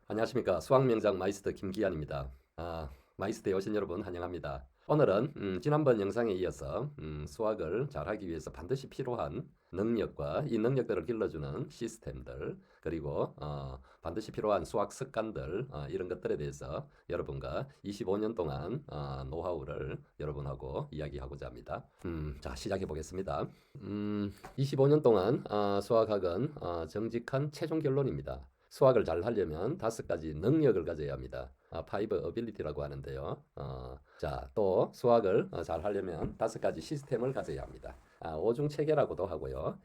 안녕하십니까. 수학명장 마이스터 김기환입니다. 마이스터에 오신 여러분 환영합니다. 오늘은 지난번 영상에 이어서 수학을 잘하기 위해서 반드시 필요한 능력과 이 능력들을 길러주는 시스템들 그리고 반드시 필요한 수학 습관들 이런 것들에 대해서 여러분과 25년 동안 노하우를 여러분하고 이야기하고자 합니다. 자, 시작해 보겠습니다. 25년 동안 수학학은 정직한 최종 결론입니다. 수학을 잘 하려면 5가지 능력을 가져야 합니다. 파이브 어빌리티라고 하는데요. 자, 또 수학을 잘 하려면 5가지 시스템을 가져야 합니다. 오중 체계라고도 하고요.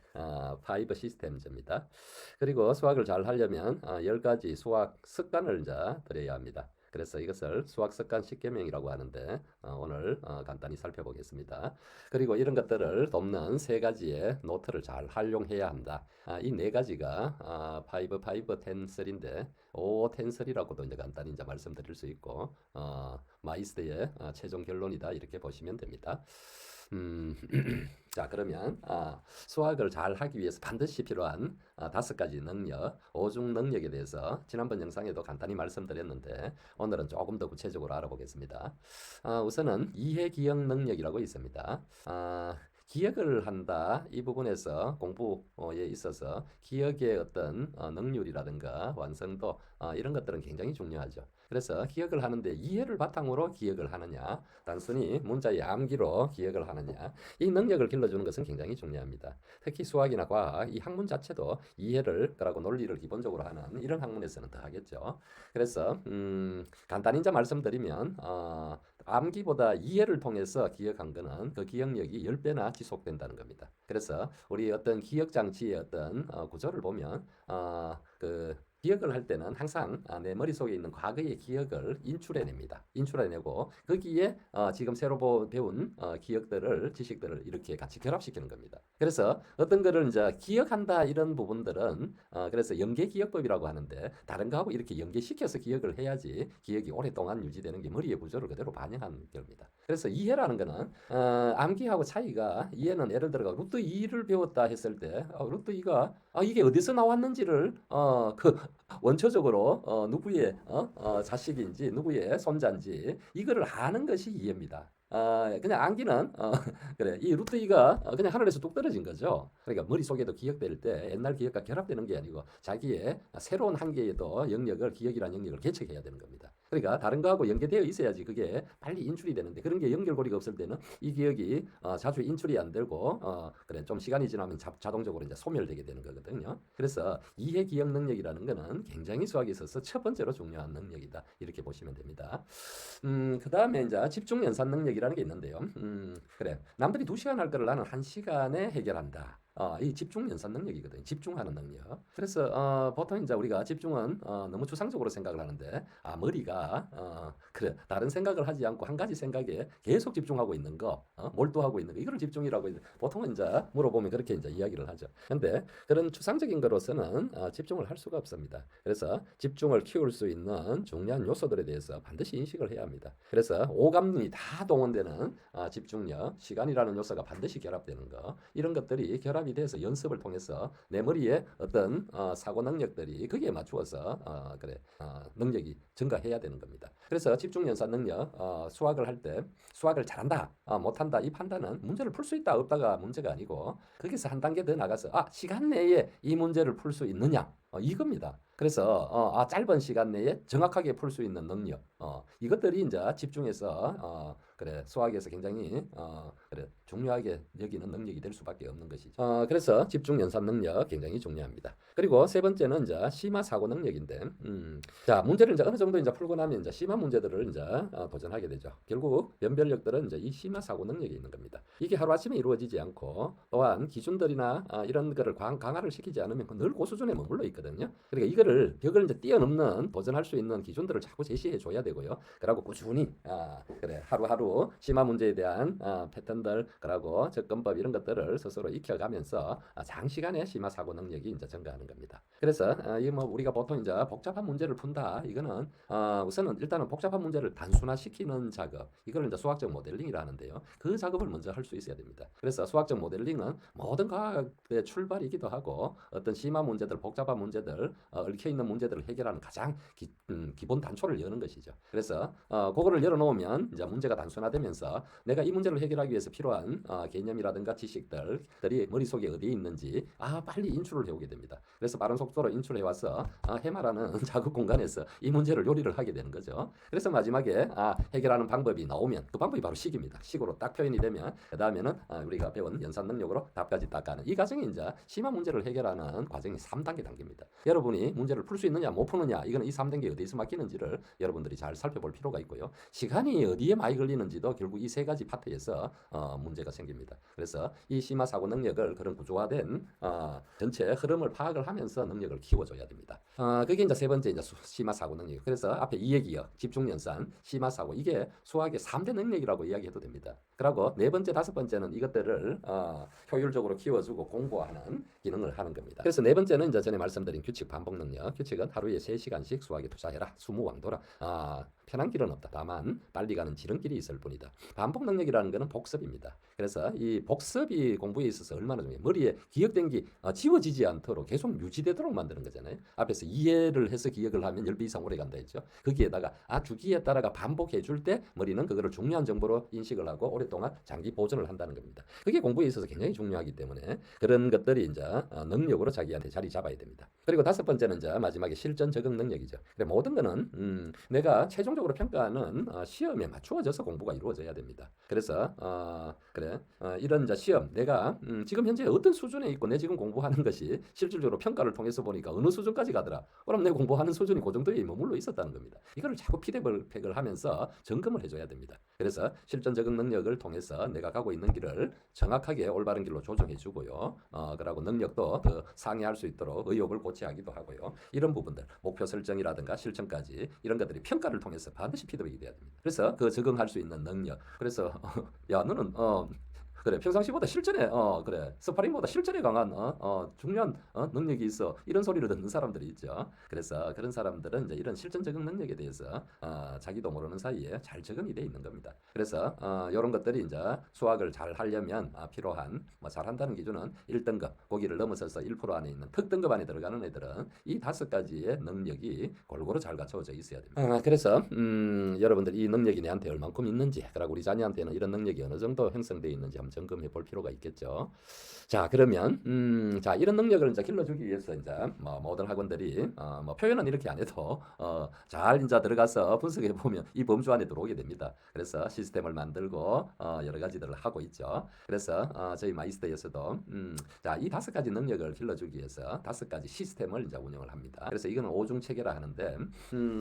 파이브 시스템즈입니다. 그리고 수학을 잘 하려면 10가지 수학 습관을 이제 들여야 합니다. 그래서 이것을 수학 습관 10계명이라고 하는데 오늘 간단히 살펴보겠습니다. 그리고 이런 것들을 돕는 3가지의 노트를 잘 활용해야 한다. 이 4가지가 5, 5, 10, 3인데 5, 10, 3라고도 이제 간단히 이제 말씀드릴 수 있고 마이스터의 최종 결론이다 이렇게 보시면 됩니다. 자, 그러면 수학을 잘 하기 위해서 반드시 필요한 5가지 능력, 오중 능력에 대해서 지난번 영상에도 간단히 말씀드렸는데 오늘은 조금 더 구체적으로 알아보겠습니다. 우선은 이해 기억 능력이라고 있습니다. 기억을 한다 이 부분에서 공부에 있어서 기억의 어떤 능률이라든가 완성도 이런 것들은 굉장히 중요하죠. 그래서 기억을 하는데 이해를 바탕으로 기억을 하느냐 단순히 문자의 암기로 기억을 하느냐 이 능력을 길러주는 것은 굉장히 중요합니다. 특히 수학이나 과학 이 학문 자체도 이해를 그러고 논리를 기본적으로 하는 이런 학문에서는 더 하겠죠. 그래서 간단히 이제 말씀드리면 암기보다 이해를 통해서 기억한 거는 그 기억력이 10배나 지속된다는 겁니다. 그래서 우리 어떤 기억 장치의 어떤 구조를 보면 그 기억을 할 때는 항상 내 머릿속에 있는 과거의 기억을 인출해냅니다. 인출해내고 거기에 지금 새로 배운 기억들을 지식들을 이렇게 같이 결합시키는 겁니다. 그래서 어떤 거를 이제 기억한다 이런 부분들은 그래서 연계기억법이라고 하는데 다른 거하고 이렇게 연계시켜서 기억을 해야지 기억이 오랫동안 유지되는 게 머리의 구조를 그대로 반영한 겁니다. 그래서 이해라는 거는 암기하고 차이가 이해는 예를 들어 루트 2를 배웠다 했을 때 루트 2가 이게 어디서 나왔는지를 원초적으로 누구의 자식인지 누구의 손자인지 이거를 아는 것이 이해입니다. 그냥 암기는 그래 이 루트 2가 그냥 하늘에서 뚝 떨어진 거죠. 그러니까 머릿속에도 기억될 때 옛날 기억과 결합되는 게 아니고 자기의 새로운 한계의 또 영역을 기억이라는 영역을 개척해야 되는 겁니다. 그러니까 다른 거하고 연계되어 있어야지 그게 빨리 인출이 되는데 그런 게 연결고리가 없을 때는 이 기억이 자주 인출이 안 되고 그래 좀 시간이 지나면 자동적으로 이제 소멸되게 되는 거거든요. 그래서 이해 기억 능력이라는 거는 굉장히 수학에 있어서 첫 번째로 중요한 능력이다 이렇게 보시면 됩니다. 그 다음에 이제 집중 연산 능력이라는 게 있는데요. 그래 남들이 2시간 할 거를 나는 1시간에 해결한다. 이 집중 연산 능력이거든요. 집중하는 능력. 그래서 보통 이제 우리가 집중은 너무 추상적으로 생각을 하는데 머리가 그래 다른 생각을 하지 않고 한 가지 생각에 계속 집중하고 있는 거, 몰두하고 있는 거 이거를 집중이라고 보통은 이제 물어보면 그렇게 이제 이야기를 하죠. 근데 그런 추상적인 거로서는 집중을 할 수가 없습니다. 그래서 집중을 키울 수 있는 중요한 요소들에 대해서 반드시 인식을 해야 합니다. 그래서 오감이 다 동원되는 집중력, 시간이라는 요소가 반드시 결합되는 거 이런 것들이 결합이 돼서 연습을 통해서 내 머리에 어떤 사고 능력들이 거기에 맞추어서 능력이 증가해야 되는 겁니다. 그래서 집중 연산 능력 수학을 할 때 수학을 잘한다 못한다 이 판단은 문제를 풀 수 있다 없다가 문제가 아니고 거기서 한 단계 더 나가서 시간 내에 이 문제를 풀 수 있느냐 이겁니다. 그래서 짧은 시간 내에 정확하게 풀 수 있는 능력 이것들이 이제 집중해서 그래 수학에서 굉장히 그래 중요하게 여기는 능력이 될 수밖에 없는 것이죠. 그래서 집중 연산 능력 굉장히 중요합니다. 그리고 세 번째는 이제 심화 사고 능력인데, 자 문제를 이제 어느 정도 이제 풀고 나면 이제 심화 문제들을 이제 도전하게 되죠. 결국 변별력들은 이제 이 심화 사고 능력이 있는 겁니다. 이게 하루 아침에 이루어지지 않고 또한 기준들이나 이런 거를 강화를 시키지 않으면 늘 고수준에 머물러 있거든요. 그러니까 이거를 벽을 이제 뛰어넘는 도전할 수 있는 기준들을 자꾸 제시해 줘야 되고요. 그러고 꾸준히 그래 하루하루 심화 문제에 대한 패턴들 그러고 접근법 이런 것들을 스스로 익혀가면서 장시간의 심화 사고 능력이 이제 증가하는 겁니다. 그래서 이 뭐 우리가 보통 이제 복잡한 문제를 푼다 이거는 우선은 일단은 복잡한 문제를 단순화시키는 작업 이걸 이제 수학적 모델링이라 하는데요. 그 작업을 먼저 할 수 있어야 됩니다. 그래서 수학적 모델링은 모든 과학의 출발이기도 하고 어떤 심화 문제들 복잡한 문제들, 얽혀 있는 문제들을 해결하는 가장 기본 단초를 여는 것이죠. 그래서 그거를 열어놓으면 이제 문제가 단순화되면서 내가 이 문제를 해결하기 위해서 필요한 개념이라든가 지식들이 머릿속에 어디에 있는지 빨리 인출을 해오게 됩니다. 그래서 빠른 속도로 인출해 와서 해마라는 작업 공간에서 이 문제를 요리를 하게 되는 거죠. 그래서 마지막에 해결하는 방법이 나오면 그 방법이 바로 식입니다. 식으로 딱 표현이 되면 그 다음에는 우리가 배운 연산 능력으로 답까지 딱 가는 이 과정이 이제 심화 문제를 해결하는 과정이 3단계 단계입니다. 여러분이 문제를 풀 수 있느냐 못 푸느냐 이거는 이 3단계 어디에서 맡기는지를 여러분들이 잘 살펴볼 필요가 있고요. 시간이 어디에 많이 걸리는지도 결국 이 세 가지 파트에서 문제가 생깁니다. 그래서 이 심화 사고 능력을 그런 구조화된 전체 흐름을 파악을 하면서 능력을 키워줘야 됩니다. 그게 이제 세 번째 이제 심화 사고 능력. 그래서 앞에 이해기억, 집중 연산, 심화 사고 이게 수학의 3대 능력이라고 이야기해도 됩니다. 그리고 네 번째, 다섯 번째는 이것들을 효율적으로 키워주고 공부하는 기능을 하는 겁니다. 그래서 네 번째는 이제 전에 말씀드린 규칙 반복 능력. 규칙은 하루에 3시간씩 수학에 투자해라. 수무왕도라. 편한 길은 없다. 다만 빨리 가는 지름길이 있을 뿐이다. 반복 능력이라는 것은 복습입니다. 그래서 이 복습이 공부에 있어서 얼마나 중요해요. 머리에 기억된 게 지워지지 않도록 계속 유지되도록 만드는 거잖아요. 앞에서 이해를 해서 기억을 하면 10배 이상 오래 간다 했죠. 거기에다가 주기에 따라가 반복해 줄 때 머리는 그거를 중요한 정보로 인식을 하고 오랫동안 장기 보존을 한다는 겁니다. 그게 공부에 있어서 굉장히 중요하기 때문에 그런 것들이 이제 능력으로 자기한테 자리 잡아야 됩니다. 그리고 다섯 번째는 이제 마지막에 실전 적응 능력이죠. 그래 모든 거는 내가 최종적으로 평가하는 시험에 맞추어져서 공부가 이루어져야 됩니다. 그래서 이런 이제 시험 내가 지금 현재 어떤 수준에 있고 내 지금 공부하는 것이 실질적으로 평가를 통해서 보니까 어느 수준까지 가더라. 그럼 내 공부하는 수준이 그 정도에 머물러 있었다는 겁니다. 이거를 자꾸 피드백을 하면서 점검을 해줘야 됩니다. 그래서 실전 적응 능력을 통해서 내가 가고 있는 길을 정확하게 올바른 길로 조정해주고요. 그리고 능력도 더 상회할 수 있도록 의욕을 고취하기도 하고요. 이런 부분들 목표 설정이라든가 실천까지 이런 것들이 평가를 통해서 반드시 피드백이 돼야 됩니다. 그래서 그 적응할 수 있는 능력. 그래서 야 너는 그래 평상시보다 실전에 스파링보다 실전에 강한 중요한 능력이 있어 이런 소리를 듣는 사람들이 있죠. 그래서 그런 사람들은 이제 이런 실전 적응 능력에 대해서 자기도 모르는 사이에 잘 적응이 돼 있는 겁니다. 그래서 이런 것들이 이제 수학을 잘 하려면 필요한 잘한다는 기준은 1등급 거기를 넘어서서 1% 안에 있는 특등급 안에 들어가는 애들은 이 5가지의 능력이 골고루 잘 갖춰져 있어야 됩니다. 그래서 여러분들 이 능력이 내한테 얼만큼 있는지 그리고 우리 자녀한테는 이런 능력이 어느 정도 형성되어 있는지 한번 점검해 볼 필요가 있겠죠. 자 그러면 이런 능력을 이제 길러주기 위해서 이제 모든 학원들이 표현은 이렇게 안 해도 잘 이제 들어가서 분석해 보면 이 범주 안에 들어오게 됩니다. 그래서 시스템을 만들고 여러 가지들을 하고 있죠. 그래서 저희 마이스터에서도 이 5가지 능력을 길러주기 위해서 5가지 시스템을 이제 운영을 합니다. 그래서 이거는 5중 체계라 하는데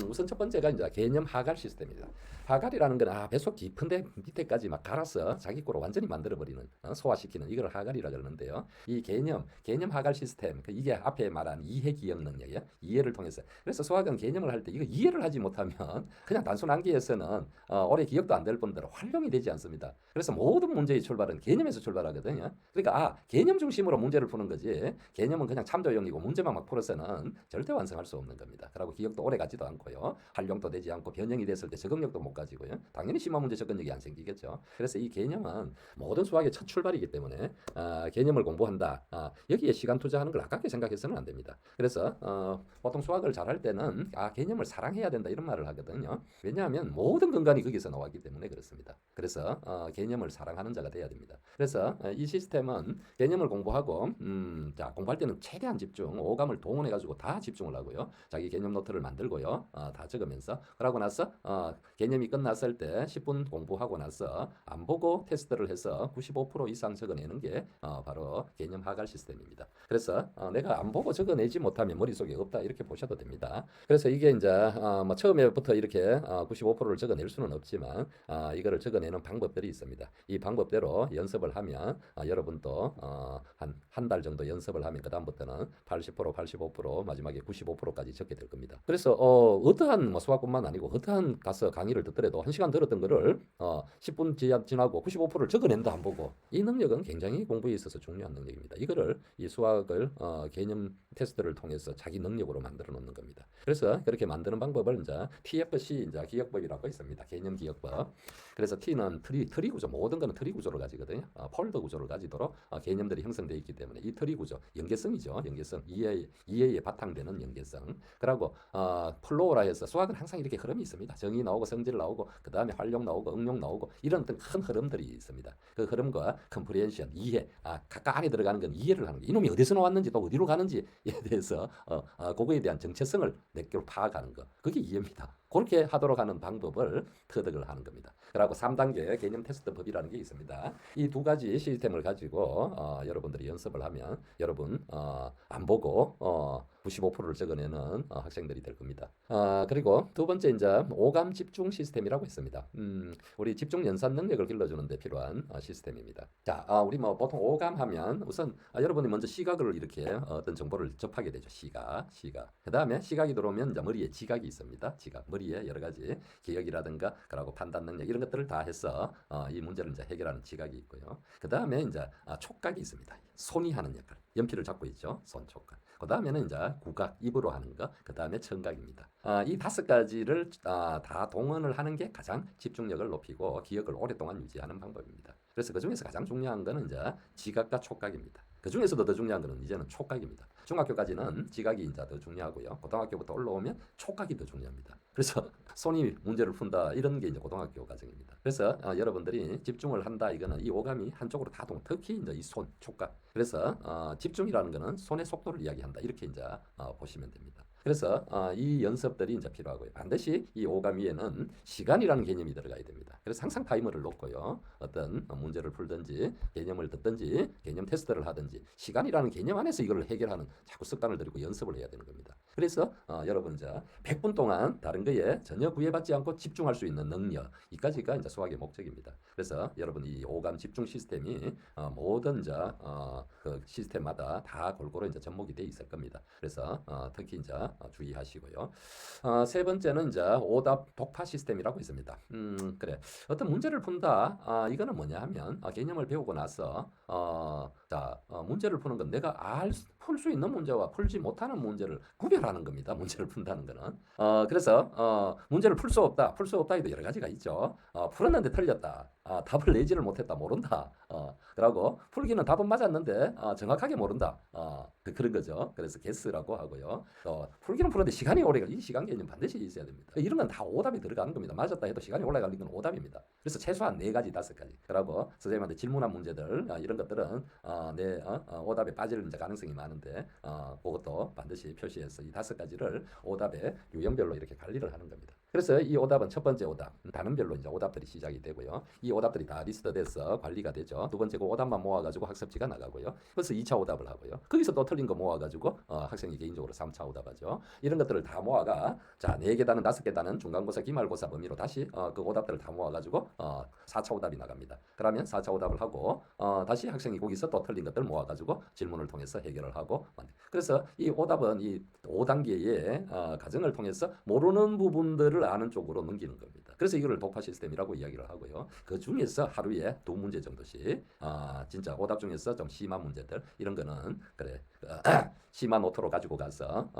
우선 첫 번째가 이제 개념 하갈 시스템입니다. 하갈이라는 건 뱃속 깊은데 밑에까지 막 갈아서 자기 거로 완전히 만들어버리는 소화시키는 이걸 하갈이라 그러는데요. 이 개념 하갈 시스템 이게 앞에 말한 이해 기억 능력이야. 이해를 통해서 그래서 수학은 개념을 할 때 이거 이해를 하지 못하면 그냥 단순 암기에서는 오래 기억도 안 될 뿐더러 활용이 되지 않습니다. 그래서 모든 문제의 출발은 개념에서 출발하거든요. 그러니까 개념 중심으로 문제를 푸는 거지 개념은 그냥 참조형이고 문제만 막 풀어서는 절대 완성할 수 없는 겁니다. 그리고 기억도 오래 가지도 않고요. 활용도 되지 않고 변형이 됐을 때 적응력도 못 가지고요. 당연히 심화 문제 접근력이 안 생기겠죠. 그래서 이 개념은 모든 수학의 첫 출발이기 때문에 개념을 공부한다. 여기에 시간 투자하는 걸 아깝게 생각해서는 안 됩니다. 그래서 보통 수학을 잘할 때는 개념을 사랑해야 된다 이런 말을 하거든요. 왜냐하면 모든 근간이 거기서 나왔기 때문에 그렇습니다. 그래서 개념을 사랑하는 자가 돼야 됩니다. 그래서 이 시스템은 개념을 공부하고 공부할 때는 최대한 집중, 오감을 동원해가지고 다 집중을 하고요. 자기 개념 노트를 만들고요. 다 적으면서 그러고 나서 개념이 끝났을 때 10분 공부하고 나서 안 보고 테스트를 해서 95% 이상 적어내는 게 바로 개념 하갈 시스템입니다. 그래서 내가 안 보고 적어내지 못하면 머릿속에 없다 이렇게 보셔도 됩니다. 그래서 이게 이제 처음에부터 이렇게 95%를 적어낼 수는 없지만 이거를 적어내는 방법들이 있습니다. 이 방법대로 연습을 하면 여러분도 한 달 정도 연습을 하면 그 다음부터는 80%, 85%, 마지막에 95%까지 적게 될 겁니다. 그래서 어떠한 수학뿐만 아니고 어떠한 가서 강의를 듣더라도 1시간 들었던 거를 10분 지나고 95%를 적어낸다 한번 보고 이 능력은 굉장히 공부에 있어서 중요한 능력입니다. 이거를 이 수학을 개념 테스트를 통해서 자기 능력으로 만들어 놓는 겁니다. 그래서 그렇게 만드는 방법을 이제 TFC 이제 기억법이라고 있습니다. 개념 기억법. 그래서 T는 트리 구조, 모든 거는 트리 구조를 가지거든요. 폴더 구조를 가지도록 개념들이 형성되어 있기 때문에 이 트리 구조, 연계성이죠. 연계성, 이해에 바탕되는 연계성. 그리고 플로우라 해서 수학은 항상 이렇게 흐름이 있습니다. 정의 나오고 성질 나오고 그 다음에 활용 나오고 응용 나오고 이런 어떤 큰 흐름들이 있습니다. 그 흐름과 컴프리hen션, 이해, 각각 안에 들어가는 건 이해를 하는 거예요. 이놈이 어디서 나왔는지 또 어디로 가는지에 대해서 그거에 대한 정체성을 내게로 파악하는 거. 그게 이해입니다. 그렇게 하도록 하는 방법을 터득을 하는 겁니다. 그리고 3단계 개념 테스트 법이라는 게 있습니다. 이 두 가지 시스템을 가지고 여러분들이 연습을 하면 여러분 안 보고 95%를 적어내는 학생들이 될 겁니다. 그리고 두 번째 이제 오감 집중 시스템이라고 있습니다. 우리 집중 연산 능력을 길러주는 데 필요한 시스템입니다. 자, 우리 뭐 보통 오감하면 우선 여러분이 먼저 시각을 이렇게 어떤 정보를 접하게 되죠. 시각. 그 다음에 시각이 들어오면 이제 머리에 지각이 있습니다. 지각. 머리에 여러 가지 기억이라든가 그리고 판단 능력 이런 것들을 다 해서 이 문제를 이제 해결하는 지각이 있고요. 그 다음에 이제 촉각이 있습니다. 손이 하는 역할. 연필을 잡고 있죠. 손 촉각. 그 다음에는 이제 구각, 입으로 하는 거. 그 다음에 청각입니다. 이 5가지를 다 동원을 하는 게 가장 집중력을 높이고 기억을 오랫동안 유지하는 방법입니다. 그래서 그 중에서 가장 중요한 거는 이제 지각과 촉각입니다. 그 중에서도 더 중요한 거는 이제는 촉각입니다. 중학교까지는 지각이 이제 더 중요하고요. 고등학교부터 올라오면 촉각이 더 중요합니다. 그래서 손이 문제를 푼다 이런 게 이제 고등학교 과정입니다. 그래서 여러분들이 집중을 한다 이거는 이 오감이 한쪽으로 다 특히 이제 이 손, 촉각. 그래서 집중이라는 거는 손의 속도를 이야기한다 이렇게 이제 보시면 됩니다. 그래서 이 연습들이 이제 필요하고요. 반드시 이 오감 위에는 시간이라는 개념이 들어가야 됩니다. 그래서 항상 타이머를 놓고요. 어떤 문제를 풀든지 개념을 듣든지 개념 테스트를 하든지 시간이라는 개념 안에서 이걸 해결하는 자꾸 습관을 들이고 연습을 해야 되는 겁니다. 그래서 여러분 이제 100분 동안 다른 거에 전혀 구애받지 않고 집중할 수 있는 능력 이까지가 이제 수학의 목적입니다. 그래서 여러분 이 오감 집중 시스템이 모든 이제 그 시스템마다 다 골고루 이제 접목이 돼 있을 겁니다. 그래서 특히 이제 주의하시고요. 세 번째는 이제 오답 독파 시스템이라고 있습니다. 그래. 어떤 문제를 푼다. 이거는 뭐냐 하면 개념을 배우고 나서 문제를 푸는 건 내가 풀 수 있는 문제와 풀지 못하는 문제를 구별하는 겁니다. 문제를 푼다는 거는. 그래서 문제를 풀 수 없다. 풀 수 없다 해도 여러 가지가 있죠. 풀었는데 틀렸다. 답을 내지를 못했다. 모른다. 그러고 풀기는 답은 맞았는데 정확하게 모른다. 그런 거죠. 그래서 guess라고 하고요. 풀기는 풀었는데 시간이 오래 걸리. 이 시간 개념 반드시 있어야 됩니다. 이런 건 다 오답이 들어가는 겁니다. 맞았다 해도 시간이 오래 걸리는 건 오답입니다. 그래서 최소한 4가지, 5가지. 그러고 선생님한테 질문한 문제들 이런 것들은 내 오답에 빠질 이제 가능성이 많은데 그것도 반드시 표시해서 이 5가지를 오답의 유형별로 이렇게 관리를 하는 겁니다. 그래서 이 오답은 첫 번째 오답, 단원별로 이제 오답들이 시작이 되고요. 이 오답들이 다 리스트돼서 관리가 되죠. 두 번째 그 오답만 모아가지고 학습지가 나가고요. 그래서 2차 오답을 하고요. 거기서 또 틀린 거 모아가지고 학생이 개인적으로 3차 오답하죠. 이런 것들을 다 모아가 4계단은 5계단은 중간고사, 기말고사 범위로 다시 그 오답들을 다 모아가지고 4차 오답이 나갑니다. 그러면 4차 오답을 하고 다시 학생이 거기서 또 틀린 것들 모아가지고 질문을 통해서 해결을 하고 그래서 이 오답은 이 5단계의 과정을 통해서 모르는 부분들을 아는 쪽으로 넘기는 겁니다. 그래서 이거를 독파 시스템이라고 이야기를 하고요. 그 중에서 하루에 2문제 정도씩 진짜 오답 중에서 좀 심한 문제들 이런 거는 그래 심한 노트로 가지고 가서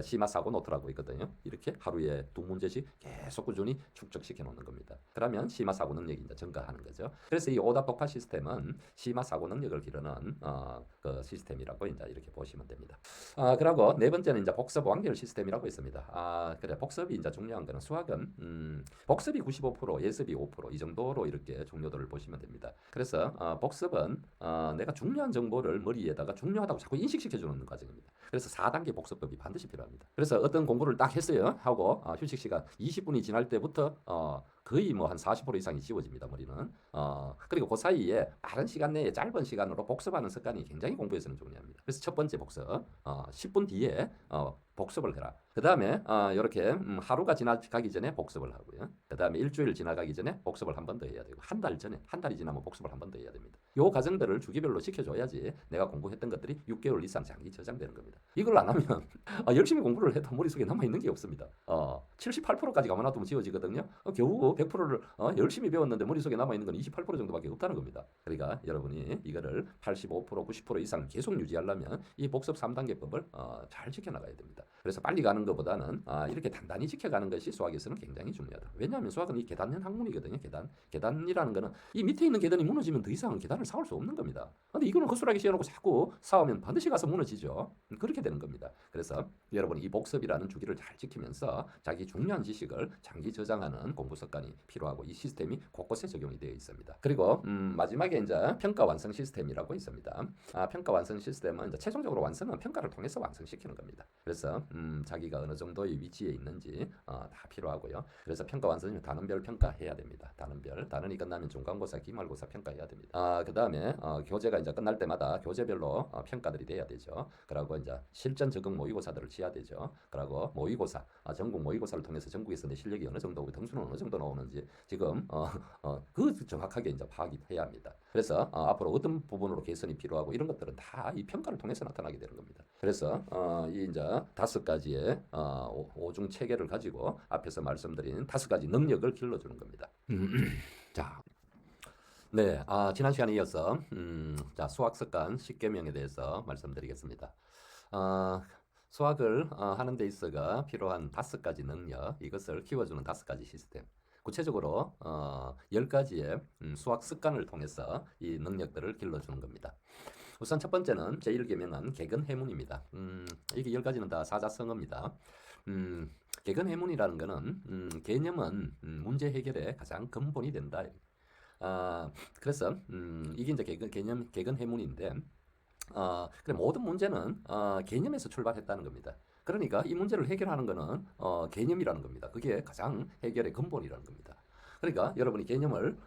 심화 사고 노트라고 있거든요. 이렇게 하루에 2문제씩 계속 꾸준히 축적시켜 놓는 겁니다. 그러면 심화 사고 능력이 이제 증가하는 거죠. 그래서 이 오답 독파 시스템은 심화 사고 능력을 기르는 그 시스템이라고 이제 이렇게 보시면 됩니다. 그리고 네 번째는 이제 복습 완결 시스템이라고 있습니다. 그래 복습이 이제 중요한 거는 수학은 복습이 95%, 예습이 5% 이 정도로 이렇게 중요도를 보시면 됩니다. 그래서 복습은 내가 중요한 정보를 머리에다가 중요하다고 자꾸 인식시켜 주는 과정입니다. 그래서 4단계 복습법이 반드시 필요합니다. 그래서 어떤 공부를 딱 했어요 하고 휴식 시간 20분이 지날 때부터 거의 뭐 한 40% 이상이 지워집니다. 머리는. 그리고 그 사이에 빠른 시간 내에 짧은 시간으로 복습하는 습관이 굉장히 공부에서는 중요합니다. 그래서 첫 번째 복습 10분 뒤에 복습을 해라. 그 다음에 이렇게 하루가 지나가기 전에 복습을 하고요. 그 다음에 일주일 지나가기 전에 복습을 한 번 더 해야 되고 한 달이 지나면 복습을 한 번 더 해야 됩니다. 요 과정들을 주기별로 시켜줘야지 내가 공부했던 것들이 6개월 이상 장기 저장되는 겁니다. 이걸 안 하면 열심히 공부를 해도 머릿속에 남아있는 게 없습니다. 78%까지 가만놔두면 지워지거든요. 겨우 그리고 100%를 열심히 배웠는데 머릿속에 남아있는 건 28% 정도밖에 없다는 겁니다. 그러니까 여러분이 이거를 85%, 90% 이상 계속 유지하려면 이 복습 3단계법을 잘 지켜나가야 됩니다. 그래서 빨리 가는 것보다는 이렇게 단단히 지켜가는 것이 수학에서는 굉장히 중요하다. 왜냐하면 수학은 이 계단형 학문이거든요. 계단이라는 거는 이 밑에 있는 계단이 무너지면 더 이상 계단을 쌓을 수 없는 겁니다. 근데 이거는 허술하게 씌워놓고 자꾸 쌓으면 반드시 가서 무너지죠. 그렇게 되는 겁니다. 그래서 여러분이 이 복습이라는 주기를 잘 지키면서 자기 중요한 지식을 장기 저장하는 공부 습관이 필요하고 이 시스템이 곳곳에 적용이 되어 있습니다. 그리고 마지막에 이제 평가 완성 시스템이라고 있습니다. 평가 완성 시스템은 이제 최종적으로 완성은 평가를 통해서 완성시키는 겁니다. 그래서 자기가 어느 정도의 위치에 있는지 다 필요하고요. 그래서 평가 완성은 단원별 평가해야 됩니다. 단원이 끝나면 중간고사, 기말고사 평가해야 됩니다. 그 다음에 교재가 이제 끝날 때마다 교재별로 평가들이 돼야 되죠. 그리고 이제 실전 적응 모의고사들을 지어야 되죠. 그리고 모의고사, 전국 모의고사를 통해서 전국에서 내 실력이 어느 정도고 등수는 어느 정도 나오는지 지금 그 정확하게 이제 파악이 해야 합니다. 그래서 앞으로 어떤 부분으로 개선이 필요하고 이런 것들은 다 이 평가를 통해서 나타나게 되는 겁니다. 그래서 이 이제 5가지의 오중 체계를 가지고 앞에서 말씀드린 5가지 능력을 길러주는 겁니다. 자. 네, 지난 시간에 이어서 자, 수학 습관 10계명에 대해서 말씀드리겠습니다. 수학을 하는 데 있어가 필요한 5가지 능력, 이것을 키워주는 5가지 시스템. 구체적으로 10가지의 수학 습관을 통해서 이 능력들을 길러주는 겁니다. 우선 첫 번째는 제1계명은 개근해문입니다. 이게 10가지는 다 사자성어입니다. 개근해문이라는 것은 개념은 문제 해결의 가장 근본이 된다. 그래서 이게 이제 개근해문인데 그래 모든 문제는 개념에서 출발했다는 겁니다. 그러니까 이 문제를 해결하는 것은 개념이라는 겁니다. 그게 가장 해결의 근본이라는 겁니다. 그러니까 여러분이 개념을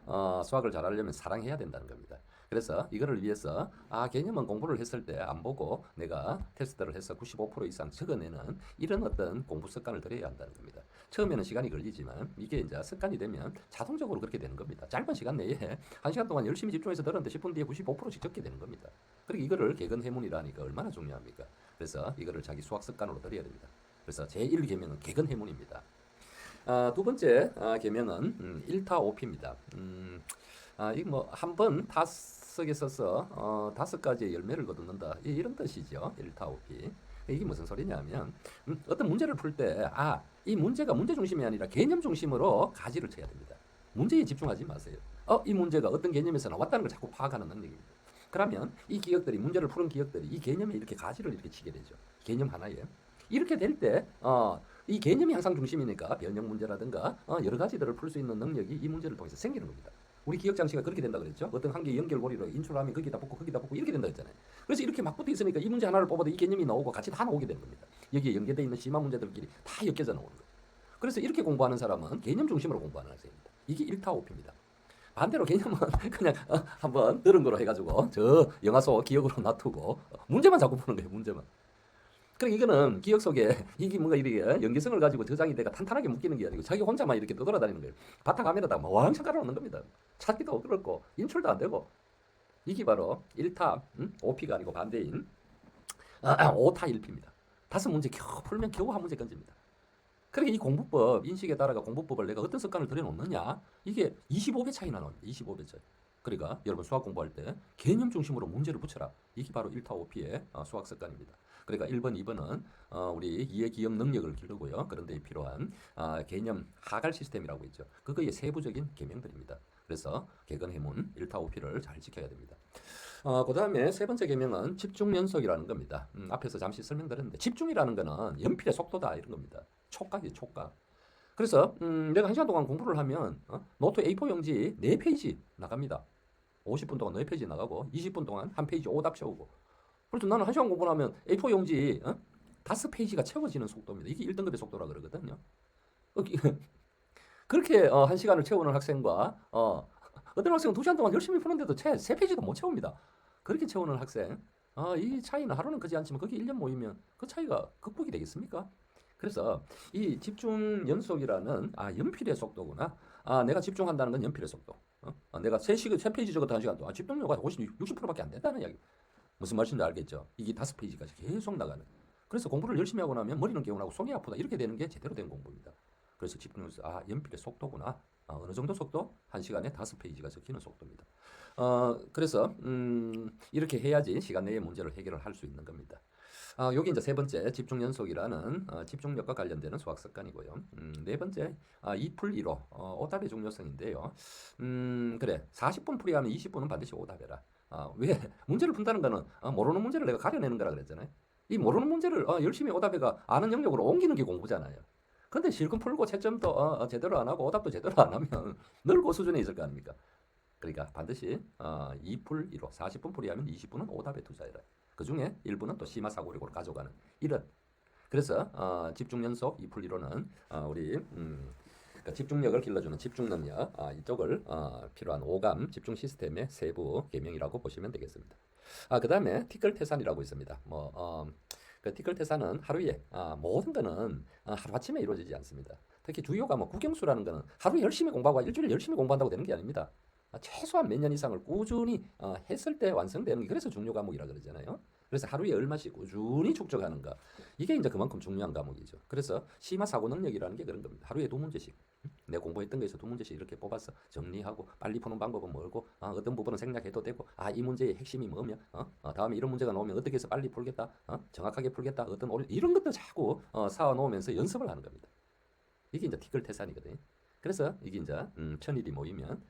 수학을 잘하려면 사랑해야 된다는 겁니다. 그래서 이거를 위해서 개념은 공부를 했을 때 안 보고 내가 테스트를 해서 95% 이상 적어내는 이런 어떤 공부 습관을 들여야 한다는 겁니다. 처음에는 시간이 걸리지만 이게 이제 습관이 되면 자동적으로 그렇게 되는 겁니다. 짧은 시간 내에 1시간 동안 열심히 집중해서 들었는데 10분 뒤에 95%씩 적게 되는 겁니다. 그리고 이거를 개근해문이라니까 얼마나 중요합니까? 그래서 이거를 자기 수학 습관으로 들여야 됩니다. 그래서 제1계명은 개근해문입니다. 두 번째 계명은 1타5피입니다. 이거 뭐 한 번 타석에 서서 5가지의 열매를 거둔다 이런 뜻이죠. 1타5피. 이게 무슨 소리냐면 어떤 문제를 풀 때 이 문제가 문제 중심이 아니라 개념 중심으로 가지를 쳐야 됩니다. 문제에 집중하지 마세요. 이 문제가 어떤 개념에서 나왔다는 걸 자꾸 파악하는 능력입니다. 그러면 이 기억들이 문제를 푸는 기억들이 이 개념에 이렇게 가지를 이렇게 치게 되죠. 개념 하나에. 이렇게 될 때 이 개념이 항상 중심이니까 변형 문제라든가 여러 가지들을 풀 수 있는 능력이 이 문제를 통해서 생기는 겁니다. 우리 기억 장치가 그렇게 된다 그랬죠. 어떤 한 개의 연결고리로 인출하면 거기다 붙고 이렇게 된다 했잖아요. 그래서 이렇게 막 붙어 있으니까 이 문제 하나를 뽑아도 이 개념이 나오고 같이 다 나오게 되는 겁니다. 여기에 연계되어 있는 심화 문제들끼리 다 엮여져 나오는 거예요. 그래서 이렇게 공부하는 사람은 개념 중심으로 공부하는 학생입니다. 이게 1타5피입니다. 반대로 개념은 그냥 한번 들은 거로 해가지고 저 영화 속 기억으로 놔두고 문제만 자꾸 푸는 거예요. 문제만. 그러니까 이거는 기억 속에 이게 뭔가 이렇게 연계성을 가지고 저장이 돼가 탄탄하게 묶이는 게 아니고 자기 혼자만 이렇게 떠돌아다니는 거예요. 바탕화면에다 막 왕창 깔아놓는 겁니다. 찾기도 그렇고 인출도 안 되고 이게 바로 1타 5피가 아니고 반대인 5타 1피입니다. 5문제 겨우 풀면 겨우 한 문제 건집니다. 그러니까 이 공부법 인식에 따라가 공부법을 내가 어떤 습관을 들여놓느냐 이게 25배 차이나 나옵니다. 25배 차이. 그러니까 여러분 수학 공부할 때 개념 중심으로 문제를 붙여라. 이게 바로 1타 5피의 수학 습관입니다. 그러니까 1번, 2번은 우리 이해 기억 능력을 기르고요. 그런데 필요한 개념 하갈 시스템이라고 있죠. 그거의 세부적인 계명들입니다. 그래서 개근해문 1타 5피를 잘 지켜야 됩니다. 그 다음에 세 번째 계명은 집중 연속이라는 겁니다. 앞에서 잠시 설명드렸는데 집중이라는 거는 연필의 속도다 이런 겁니다. 촉각이에요, 촉각. 그래서 내가 1시간 동안 공부를 하면 노트 A4 용지 4페이지 나갑니다. 50분 동안 4페이지 나가고 20분 동안 한 페이지 오답 채우고 그래서 나는 1시간 공부를 하면 A4 용지 5페이지가 채워지는 속도입니다. 이게 1등급의 속도라 그러거든요. 그렇게 1시간을 채우는 학생과 어떤 학생은 2시간 동안 열심히 푸는데도 채 3페이지도 못 채웁니다. 그렇게 채우는 학생 이 차이는 하루는 크지 않지만 거기 1년 모이면 그 차이가 극복이 되겠습니까? 그래서 이 집중 연속이라는 연필의 속도구나. 내가 집중한다는 건 연필의 속도. 내가 3페이지 적었다 1시간 동안 집중력가 60%밖에 안 된다는 이야기. 무슨 말인지 알겠죠? 이게 5페이지까지 계속 나가는. 그래서 공부를 열심히 하고 나면 머리는 개운하고 속이 아프다. 이렇게 되는 게 제대로 된 공부입니다. 그래서 집중해서 연필의 속도구나. 어느 정도 속도? 1시간에 5페이지가 적히는 속도입니다. 그래서 이렇게 해야지 시간 내에 문제를 해결을 할 수 있는 겁니다. 여기 이제 세 번째 집중 연속이라는 집중력과 관련되는 수학 습관이고요. 네 번째 2풀 1호 오답의 중요성인데요. 그래 40분 풀이하면 20분은 반드시 오답해라. 왜 문제를 푼다는 거는 모르는 문제를 내가 가려내는 거라 그랬잖아요. 이 모르는 문제를 열심히 오답해가 아는 영역으로 옮기는 게 공부잖아요. 근데 실컷 풀고 채점도 제대로 안 하고 오답도 제대로 안 하면 늘 그 수준에 있을 거 아닙니까? 그러니까 반드시 2풀 1호 40분 풀이하면 20분은 오답에 투자해라. 그 중에 1분은 또 심화사고력으로 가져가는 이런. 그래서 집중 연속 2풀 1호는 우리 그러니까 집중력을 길러주는 집중능력 이쪽을 필요한 오감 집중 시스템의 세부 개명이라고 보시면 되겠습니다. 그 다음에 티끌 태산이라고 있습니다. 그 티끌 태산은 하루에 모든 거는 하루아침에 이루어지지 않습니다. 특히 주요 과목 국영수라는 거는 하루 열심히 공부하고 일주일 열심히 공부한다고 되는 게 아닙니다. 최소한 몇 년 이상을 꾸준히 했을 때 완성되는 게 그래서 중요 과목이라 그러잖아요. 그래서 하루에 얼마씩 꾸준히 축적하는가 이게 이제 그만큼 중요한 과목이죠. 그래서 심화 사고 능력이라는 게 그런 겁니다. 하루에 2문제씩 내 공부했던 거에서 2문제씩 이렇게 뽑아서 정리하고 빨리 푸는 방법은 뭐고 어떤 부분은 생략해도 되고 이 문제의 핵심이 뭐며 다음에 이런 문제가 나오면 어떻게 해서 빨리 풀겠다 정확하게 풀겠다 어떤 이런 것도 자꾸 쌓아 놓으면서 연습을 하는 겁니다. 이게 이제 티끌 태산이거든요. 그래서 이게 이제 천일이 모이면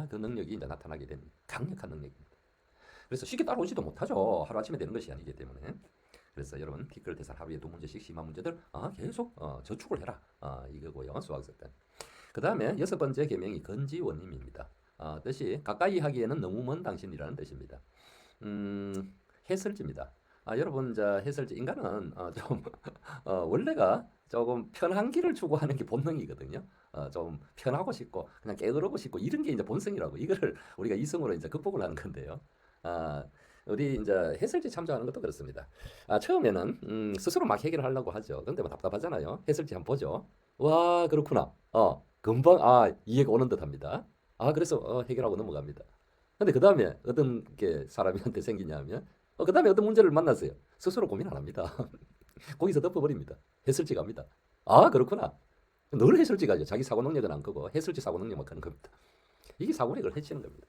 그 능력이 이제 나타나게 되는 강력한 능력입니다. 그래서 쉽게 따라오지도 못하죠. 하루아침에 되는 것이 아니기 때문에. 그래서 여러분 티끌 태산 하루에 2문제씩 심화 문제들 계속 저축을 해라 이거고요. 수학 습관. 그 다음에 6번째 계명이 건지원님입니다. 뜻이 가까이 하기에는 너무 먼 당신이라는 뜻입니다. 해설지입니다. 여러분 해설지 인간은 좀 원래가 조금 편한 길을 추구하는 게 본능이거든요. 좀 편하고 싶고 그냥 게으르고 싶고 이런 게 이제 본성이라고 이거를 우리가 이성으로 이제 극복을 하는 건데요. 우리 이제 해설지 참조하는 것도 그렇습니다. 처음에는 스스로 막 해결을 하려고 하죠. 근데 뭐 답답하잖아요. 해설지 한번 보죠. 와 그렇구나. 금방 이해가 오는 듯합니다. 그래서 해결하고 넘어갑니다. 근데 그 다음에 어떤 게 사람한테 생기냐면 그 다음에 어떤 문제를 만났어요. 스스로 고민 안 합니다. 거기서 덮어버립니다. 해설지 갑니다. 그렇구나. 늘 해설지 가죠. 자기 사고 능력은 안 크고 해설지 사고 능력만 크는 겁니다. 이게 사고력을 해치는 겁니다.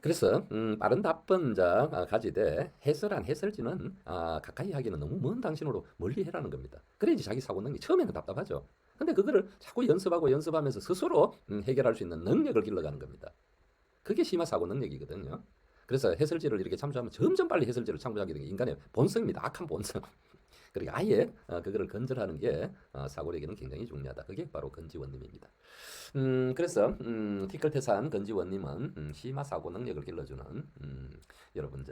그래서 빠른 답변자 가지되 해설한 해설지는 가까이 하기는 너무 먼 당신으로 멀리 해라는 겁니다. 그래야지 자기 사고 능력이 처음에는 답답하죠. 근데 그거를 자꾸 연습하고 연습하면서 스스로 해결할 수 있는 능력을 길러가는 겁니다. 그게 심화 사고 능력이거든요. 그래서 해설지를 이렇게 참조하면 점점 빨리 해설지를 참조하게 되는 게 인간의 본성입니다. 악한 본성. 그러니까 아예 그거를 건절하는 게 사고력에는 굉장히 중요하다. 그게 바로 건지원님입니다. 그래서 티끌태산 건지원님은 심화 사고 능력을 길러주는 여러분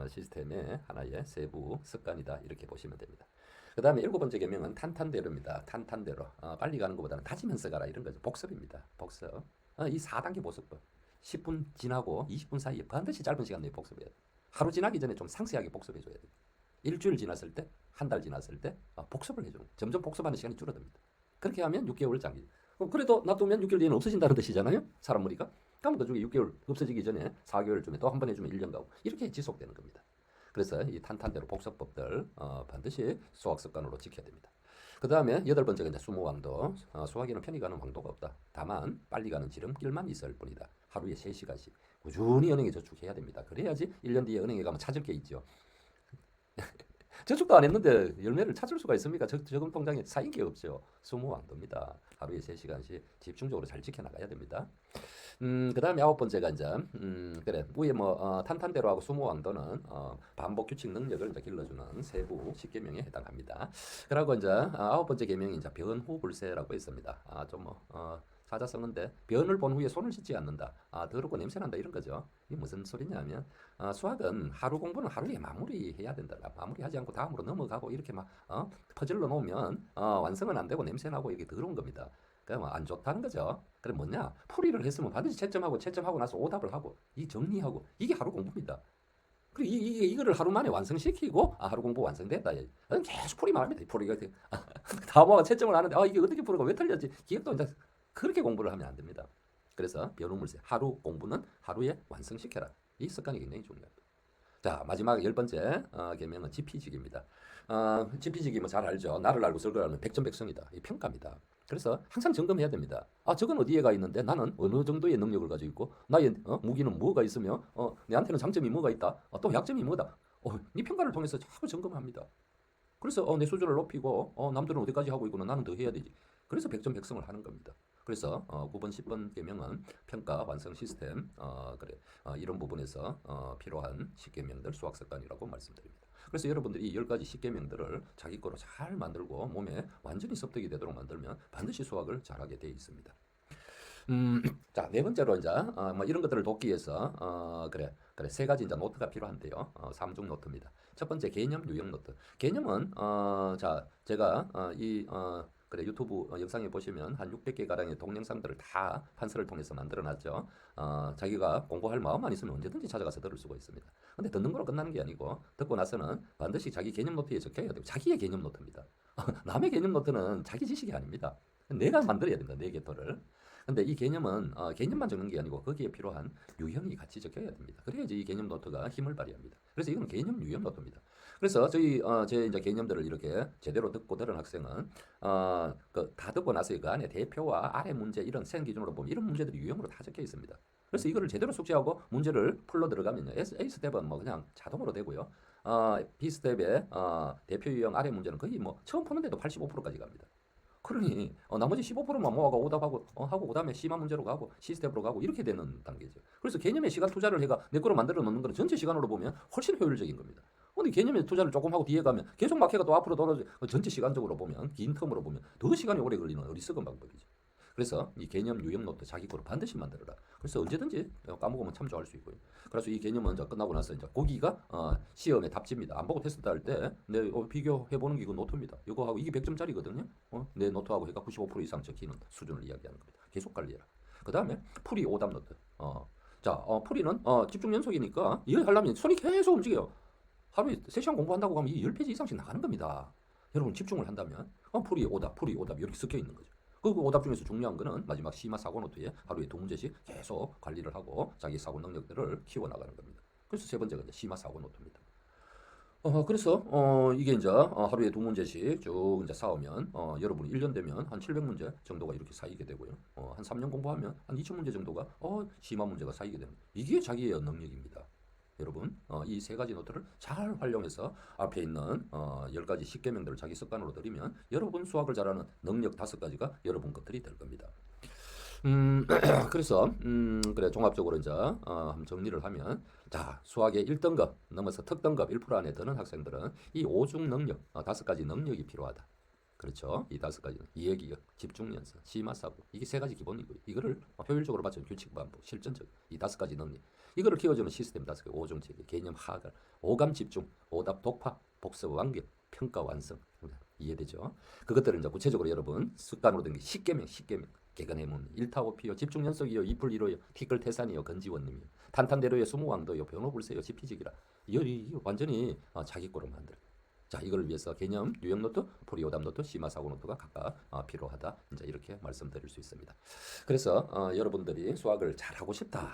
시스템의 하나의 세부 습관이다. 이렇게 보시면 됩니다. 그 다음에 7번째 계명은 탄탄대로입니다. 탄탄대로. 빨리 가는 것보다는 다지면서 가라 이런 거죠. 복습입니다. 복습. 이 4단계 복습법. 10분 지나고 20분 사이에 반드시 짧은 시간 내에 복습해야 돼. 하루 지나기 전에 좀 상세하게 복습해줘야 돼. 일주일 지났을 때, 한 달 지났을 때 복습을 해줘. 점점 복습하는 시간이 줄어듭니다. 그렇게 하면 6개월 장기. 그래도 놔두면 6개월 뒤에는 없어진다는 뜻이잖아요. 사람 머리가. 그럼 그 중에 6개월 없어지기 전에 4개월쯤에 또 한 번 해주면 1년 가고 이렇게 지속되는 겁니다. 그래서 이 탄탄대로 복습법들 반드시 수학 습관으로 지켜야 됩니다. 그 다음에 8번째가 이제 수모왕도. 수학에는 편히 가는 왕도가 없다. 다만 빨리 가는 지름길만 있을 뿐이다. 하루에 3시간씩 꾸준히 은행에 저축해야 됩니다. 그래야지 1년 뒤에 은행에 가면 찾을 게 있죠. 저축도 안 했는데 열매를 찾을 수가 있습니까? 저금 통장에 쌓인 게 없죠. 수모왕도입니다. 하루에 3시간씩 집중적으로 잘 지켜나가야 됩니다. 그 다음에 9번째가 이제 그래 위에 탄탄대로하고 수모왕도는 반복 규칙 능력을 이제 길러주는 세부 10계명에 해당합니다. 그리고 이제 9번째 계명이 이제 변후불세라고 있습니다. 사자성어인데 변을 본 후에 손을 씻지 않는다. 더럽고 냄새난다 이런 거죠. 이게 무슨 소리냐면 수학은 하루 공부는 하루에 마무리해야 된다. 마무리하지 않고 다음으로 넘어가고 이렇게 막 퍼즐로 놓으면 완성은 안 되고 냄새나고 이게 더러운 겁니다. 그러니까 안 좋다는 거죠. 그래 뭐냐? 풀이를 했으면 반드시 채점하고 나서 오답을 하고 이 정리하고 이게 하루 공부입니다. 그리고 이거를 하루 만에 완성시키고 하루 공부 완성됐다. 계속 풀이만 합니다. 풀이가 다음화가 채점을 하는데 이게 어떻게 풀어가 왜 틀렸지? 기억도 이제 그렇게 공부를 하면 안 됩니다. 그래서 변호물세 하루 공부는 하루에 완성시켜라. 이 습관이 굉장히 중요합니다. 자 마지막 10번째 계명은 지피지기입니다. 지피지기 잘 알죠. 나를 알고 설거를 알면 백전백승이다. 이 평가입니다. 그래서 항상 점검해야 됩니다. 아, 저건 어디에가 있는데 나는 어느 정도의 능력을 가지고 있고 나의 무기는 뭐가 있으며 내한테는 장점이 뭐가 있다. 또 약점이 뭐다. 이 평가를 통해서 자꾸 점검합니다. 그래서 내 수준을 높이고 남들은 어디까지 하고 있구나 나는 더 해야 되지. 그래서 백전백승을 하는 겁니다. 그래서 9번, 10번 계명은 평가 완성 시스템 그래 이런 부분에서 필요한 10계명들 수학 습관이라고 말씀드립니다. 그래서 여러분들이 이 10가지 10계명들을 자기 거로 잘 만들고 몸에 완전히 습득이 되도록 만들면 반드시 수학을 잘하게 되어 있습니다. 자, 네 번째로 이제 뭐 이런 것들을 돕기 위해서 그래 세 가지 이제 노트가 필요한데요. 3중 노트입니다. 첫 번째 개념 유형 노트. 개념은 자 제가 그래 유튜브 영상에 보시면 한 600개 가량의 동영상들을 다 판서를 통해서 만들어놨죠. 자기가 공부할 마음만 있으면 언제든지 찾아가서 들을 수가 있습니다. 근데 듣는 거로 끝나는 게 아니고 듣고 나서는 반드시 자기 개념 노트에 적혀야 돼요. 자기의 개념 노트입니다. 남의 개념 노트는 자기 지식이 아닙니다. 내가 만들어야 된다. 내 개토를. 근데 이 개념은 개념만 적는 게 아니고 거기에 필요한 유형이 같이 적혀야 됩니다. 그래야지 이 개념 노트가 힘을 발휘합니다. 그래서 이건 개념 유형 노트입니다. 그래서 제 이제 개념들을 이렇게 제대로 듣고 들은 학생은 다 듣고 나서 그 안에 대표와 아래 문제 이런 생 기준으로 보면 이런 문제들이 유형으로 다 적혀 있습니다. 그래서 이거를 제대로 숙지하고 문제를 풀러 들어가면요. A 스텝은 뭐 그냥 자동으로 되고요. B 스텝의 대표 유형 아래 문제는 거의 뭐 처음 푸는데도 85%까지 갑니다. 그러니 나머지 15%만 모아가 오답하고 하고 그다음에 C만 문제로 가고 C 스텝으로 가고 이렇게 되는 단계죠. 그래서 개념에 시간 투자를 해가 내 거로 만들어 놓는 거는 전체 시간으로 보면 훨씬 효율적인 겁니다. 근데 개념에 투자를 조금 하고 뒤에 가면 계속 막혀가 또 앞으로 떨어져 전체 시간적으로 보면 긴 텀으로 보면 더 시간이 오래 걸리는 어리석은 방법이죠. 그래서 이 개념 유형 노트 자기 거로 반드시 만들어라. 그래서 언제든지 까먹으면 참조할 수 있고요. 그래서 이 개념은 이제 끝나고 나서 이제 거기가 시험의 답지입니다. 안 보고 테스트 할 때 내 비교해 보는 게 이거 노트입니다. 이거 하고 이게 100점짜리거든요. 내 노트하고 해가 95% 이상 적히는 수준을 이야기하는 겁니다. 계속 관리해라. 그 다음에 풀이 오답 노트. 자, 풀이는 집중 연속이니까 이걸 하려면 손이 계속 움직여요. 하루에 3시간 공부한다고 하면 이 10페이지 이상씩 나가는 겁니다. 여러분 집중을 한다면 풀이 오답 이렇게 섞여 있는 거죠. 그 오답 중에서 중요한 거는 마지막 시마 사고 노트에 하루에 2문제씩 계속 관리를 하고 자기 사고 능력들을 키워나가는 겁니다. 그래서 세 번째가 이제 시마 사고 노트입니다. 그래서 이게 이제 하루에 2문제씩 쭉 이제 쌓으면 여러분이 1년 되면 한 700문제 정도가 이렇게 쌓이게 되고요. 한 3년 공부하면 한 2000문제 정도가 시마 문제가 쌓이게 됩니다. 이게 자기의 능력입니다. 여러분 이 세 가지 노트를 잘 활용해서 앞에 있는 10가지 10계명들을 자기 습관으로 들이면 여러분 수학을 잘하는 능력 5가지가 여러분 것들이 될 겁니다. 그래서 그래 종합적으로 이제 한번 정리를 하면 자 수학의 1등급 넘어서 특등급 1% 안에 드는 학생들은 이 5중 능력 5가지 능력이 필요하다. 그렇죠. 이 5가지는 이해기억, 집중연습, 심화사고 이게 3가지 기본이고요. 이거를 효율적으로 받치는 규칙 반복, 실전적 이 5가지 능력 이거를 키워주는 시스템 5개, 5중 체계, 개념 하강, 오감 집중, 오답 독파, 복습 완결, 평가 완성 이해되죠? 그것들을 이제 구체적으로 여러분 습관으로 된 게 10계명 개근해문, 일타오피요, 집중연속이요, 이풀이로요, 티끌 태산이요, 건지원님이요, 탄탄대로요, 수무왕도요, 변호불세요, 지피지기라 이 완전히 자기 거로 만들어. 자, 이걸 위해서 개념, 유형 노트, 풀이 오답 노트, 심화 사고 노트가 각각 필요하다. 이제 이렇게 말씀드릴 수 있습니다. 그래서 여러분들이 수학을 잘하고 싶다.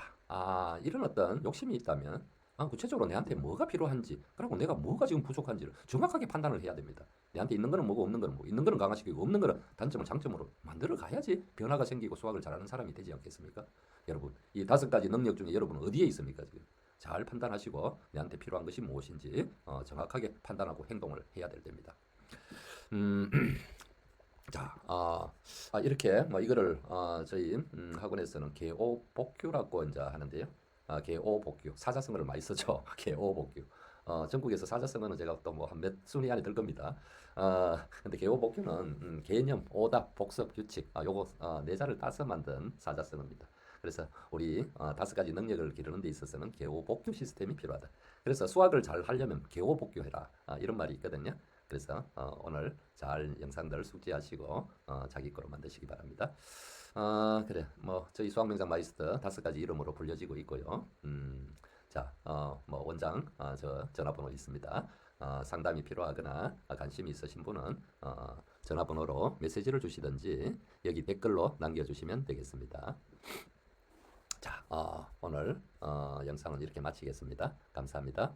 이런 어떤 욕심이 있다면 구체적으로 내한테 뭐가 필요한지, 그리고 내가 뭐가 지금 부족한지를 정확하게 판단을 해야 됩니다. 내한테 있는 거는 뭐고 없는 거는 뭐, 있는 거는 강화시키고 없는 거는 단점을 장점으로 만들어 가야지 변화가 생기고 수학을 잘하는 사람이 되지 않겠습니까? 여러분, 이 5가지 능력 중에 여러분은 어디에 있습니까, 지금? 잘 판단하시고 내한테 필요한 것이 무엇인지 정확하게 판단하고 행동을 해야 될 때입니다. 자, 이렇게 뭐 이거를 저희 학원에서는 개오복규라고 이제 하는데요. 개오복규 사자성어를 많이 쓰죠. 개오복규. 전국에서 사자성어는 제가 또 뭐 한 몇 순위 안에 들 겁니다. 근데 개오복규는 개념, 오답, 복습, 규칙 요거 4자를 따서 만든 사자성어입니다. 그래서 우리 5가지 능력을 기르는 데 있어서는 개오복규 시스템이 필요하다. 그래서 수학을 잘 하려면 개오복규해라 이런 말이 있거든요. 그래서 오늘 잘 영상들 숙지하시고 자기 거로 만드시기 바랍니다. 그래 뭐 저희 수학명장 마이스터 5가지 이름으로 불려지고 있고요. 자, 뭐 원장 저 전화번호 있습니다. 상담이 필요하거나 관심이 있으신 분은 전화번호로 메시지를 주시든지 여기 댓글로 남겨주시면 되겠습니다. 자, 오늘 영상은 이렇게 마치겠습니다. 감사합니다.